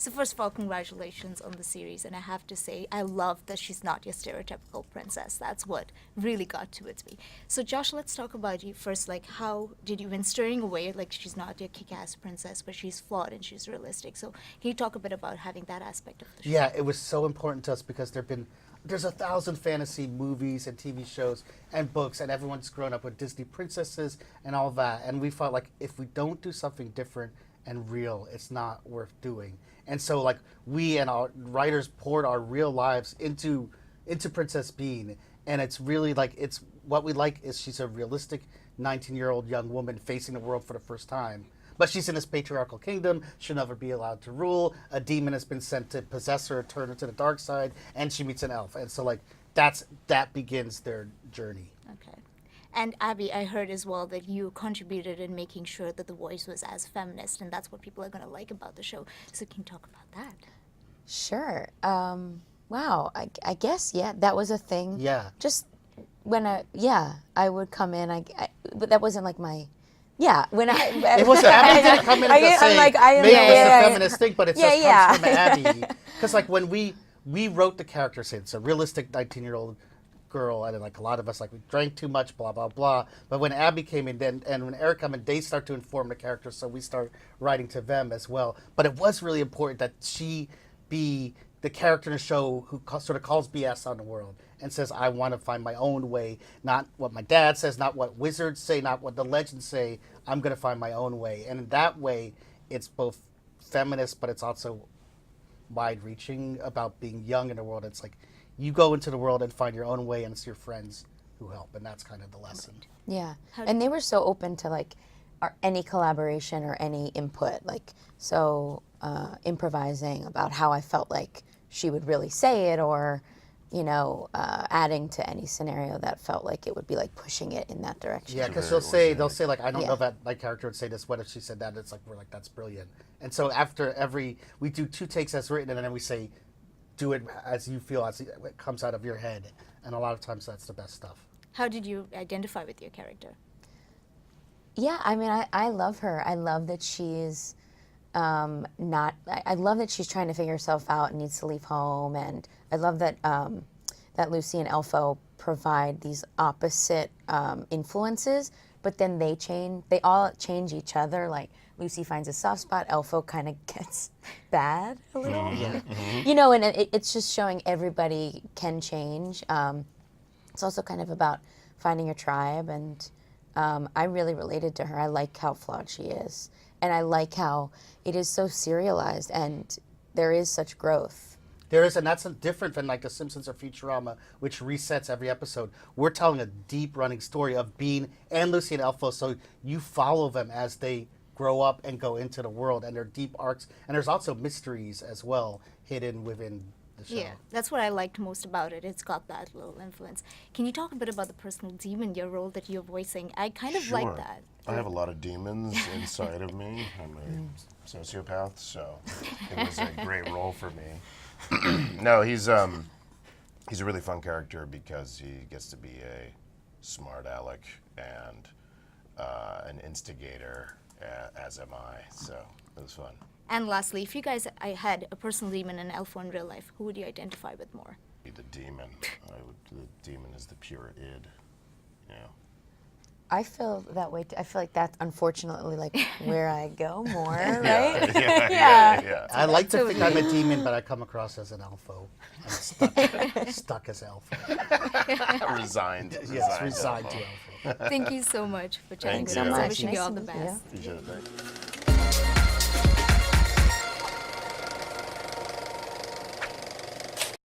So first of all, congratulations on the series, and I have to say, I love that she's not your stereotypical princess. That's what really got towards me. So Josh, let's talk about you first. Like, how did you, when steering away, like she's not your kick-ass princess, but she's flawed and she's realistic. So can you talk a bit about having that aspect of the show? Yeah, it was so important to us because there's 1,000 fantasy movies and TV shows and books, and everyone's grown up with Disney princesses and all that. And we felt like if we don't do something different and real, it's not worth doing. And so, like, we and our writers poured our real lives into Princess Bean, and it's really like it's what we like is she's a realistic 19-year-old young woman facing the world for the first time. But she's in this patriarchal kingdom. She'll never be allowed to rule. A demon has been sent to possess her, turn her to the dark side, and she meets an elf. And so, like, that begins their journey. Okay. And Abby, I heard as well that you contributed in making sure that the voice was as feminist, and that's what people are going to like about the show. So can you talk about that? Sure. Wow. I guess, yeah, that was a thing. Yeah. Just when I would come in, but that wasn't like my... Yeah, when it was Abby didn't come in to say like, make this a feminist thing, but it just comes from Abby. Because like when we wrote the character, say it's a realistic 19-year-old girl, and like a lot of us like we drank too much, blah blah blah. But when Abby came in, and when Eric came in, they start to inform the character, so we start writing to them as well. But it was really important that she be the character in the show who sort of calls BS on the world and says, I want to find my own way, not what my dad says, not what wizards say, not what the legends say. I'm going to find my own way. And in that way, it's both feminist, but it's also wide-reaching about being young in the world. It's like you go into the world and find your own way, and it's your friends who help, and that's kind of the lesson. Yeah, and they were so open to like any collaboration or any input, like so improvising about how I felt like she would really say it, or adding to any scenario that felt like it would be like pushing it in that direction. Yeah, because they'll say like, I don't know that my character would say this. What if she said that? It's like we're like, that's brilliant. And so after we do 2 takes as written, and then we say, do it as you feel, as it comes out of your head. And a lot of times that's the best stuff. How did you identify with your character? Yeah, I mean, I love her. I love that she's I love that she's trying to figure herself out and needs to leave home, and I love that that Lucy and Elfo provide these opposite influences, but then they all change each other. Like Lucy finds a soft spot, Elfo kind of gets bad a little. And it's just showing everybody can change. It's also kind of about finding your tribe, and I really related to her. I like how flawed she is. And I like how it is so serialized, and there is such growth. There is, and that's different than like The Simpsons or Futurama, which resets every episode. We're telling a deep running story of Bean and Lucy and Elfo, so you follow them as they grow up and go into the world, and they're deep arcs. And there's also mysteries as well hidden within the show. Yeah, that's what I liked most about it. It's got that little influence. Can you talk a bit about the personal demon, your role that you're voicing? I kind of like that. I have a lot of demons inside of me. I'm a sociopath, so it was a great role for me. No, he's a really fun character because he gets to be a smart aleck and an instigator, as am I. So it was fun. And lastly, if you guys had a personal demon and Elfo in real life, who would you identify with more? The demon. The demon is the pure id. Yeah. I feel that way too. I feel like that's unfortunately like where I go more, right? Yeah. I like to think I'm a demon, but I come across as an Elfo. I'm stuck as Elfo. Resigned. Yes, resigned to Elfo. Thank you so much for chatting Thank with you. us. Nice Wishing you all the to meet you. best. Appreciate it. Thanks.